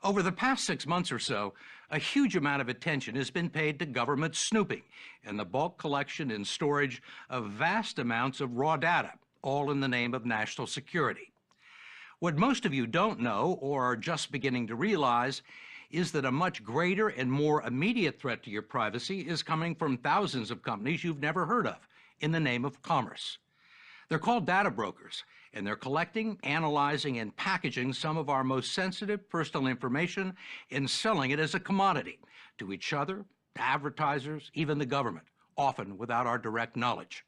Over the past 6 months or so, a huge amount of attention has been paid to government snooping and the bulk collection and storage of vast amounts of raw data, all in the name of national security. What most of you don't know or are just beginning to realize is that a much greater and more immediate threat to your privacy is coming from thousands of companies you've never heard of in the name of commerce. They're called data brokers, and they're collecting, analyzing, and packaging some of our most sensitive personal information and selling it as a commodity to each other, to advertisers, even the government, often without our direct knowledge.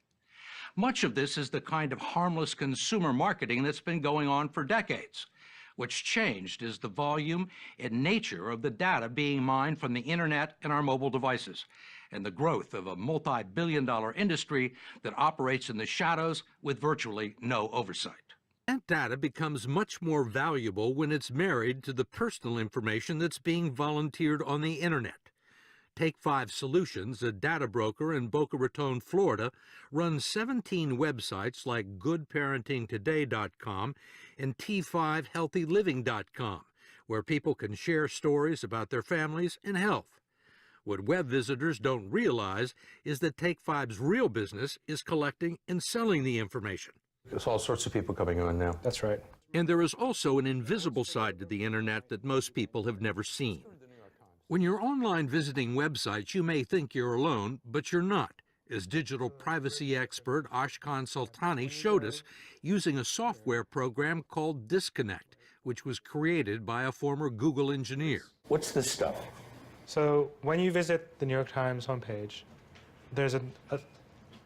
Much of this is the kind of harmless consumer marketing that's been going on for decades. What's changed is the volume and nature of the data being mined from the internet and our mobile devices, and the growth of a multi-billion-dollar industry that operates in the shadows with virtually no oversight. That data becomes much more valuable when it's married to the personal information that's being volunteered on the internet. Take 5 Solutions, a data broker in Boca Raton, Florida, runs 17 websites like GoodParentingToday.com and T5HealthyLiving.com, where people can share stories about their families and health. What web visitors don't realize is that Take 5's real business is collecting and selling the information. There's all sorts of people coming on now. That's right. And there is also an invisible side to the internet that most people have never seen. When you're online visiting websites, you may think you're alone, but you're not, as digital privacy expert Ashkan Sultani showed us using a software program called Disconnect, which was created by a former Google engineer. What's this stuff? So when you visit the New York Times homepage, there's a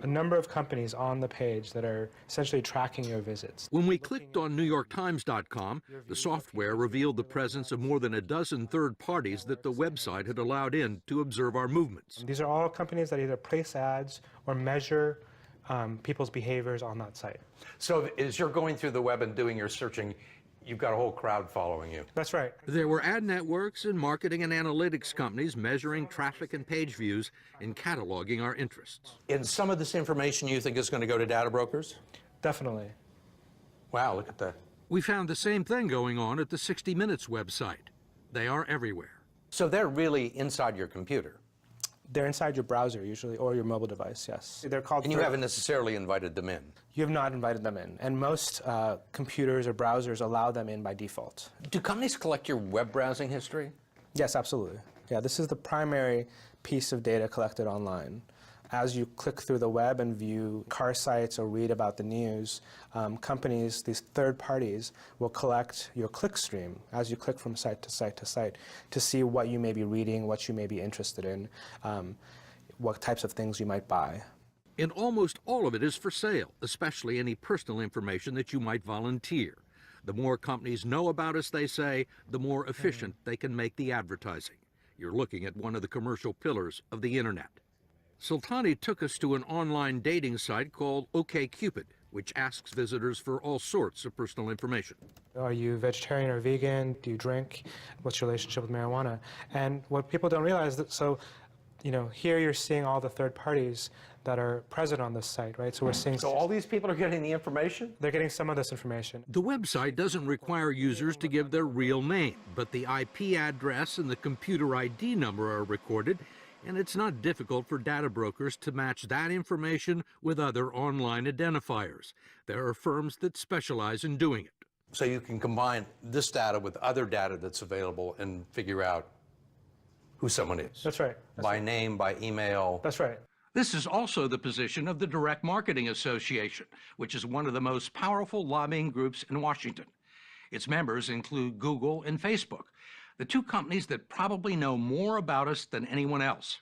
number of companies on the page that are essentially tracking your visits. When we clicked on NewYorkTimes.com, the software revealed the presence of more than a dozen third parties that the website had allowed in to observe our movements. These are all companies that either place ads or measure people's behaviors on that site. So as you're going through the web and doing your searching, you've got a whole crowd following you. That's right. There were ad networks and marketing and analytics companies measuring traffic and page views and cataloging our interests. And some of this information you think is going to go to data brokers? Definitely. Wow, look at that. We found the same thing going on at the 60 Minutes website. They are everywhere. So they're really inside your computer. They're inside your browser usually, or your mobile device, yes. They're called. And you haven't necessarily invited them in. You have not invited them in, and most computers or browsers allow them in by default. Do companies collect your web browsing history? Yes, absolutely. Yeah, this is the primary piece of data collected online. As you click through the web and view car sites or read about the news, companies, these third parties, will collect your click stream as you click from site to site to site to see what you may be reading, what you may be interested in, what types of things you might buy. And almost all of it is for sale, especially any personal information that you might volunteer. The more companies know about us, they say, the more efficient they can make the advertising. You're looking at one of the commercial pillars of the internet. Sultani took us to an online dating site called OkCupid, which asks visitors for all sorts of personal information. Are you vegetarian or vegan? Do you drink? What's your relationship with marijuana? And what people don't realize, here you're seeing all the third parties that are present on this site, right? So we're seeing. So all these people are getting the information? They're getting some of this information. The website doesn't require users to give their real name, but the IP address and the computer ID number are recorded, and it's not difficult for data brokers to match that information with other online identifiers. There are firms that specialize in doing it. So you can combine this data with other data that's available and figure out who someone is. That's right. By name, by email. That's right. This is also the position of the Direct Marketing Association, which is one of the most powerful lobbying groups in Washington. Its members include Google and Facebook, the two companies that probably know more about us than anyone else.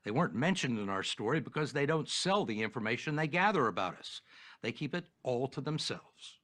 They weren't mentioned in our story because they don't sell the information they gather about us. They keep it all to themselves.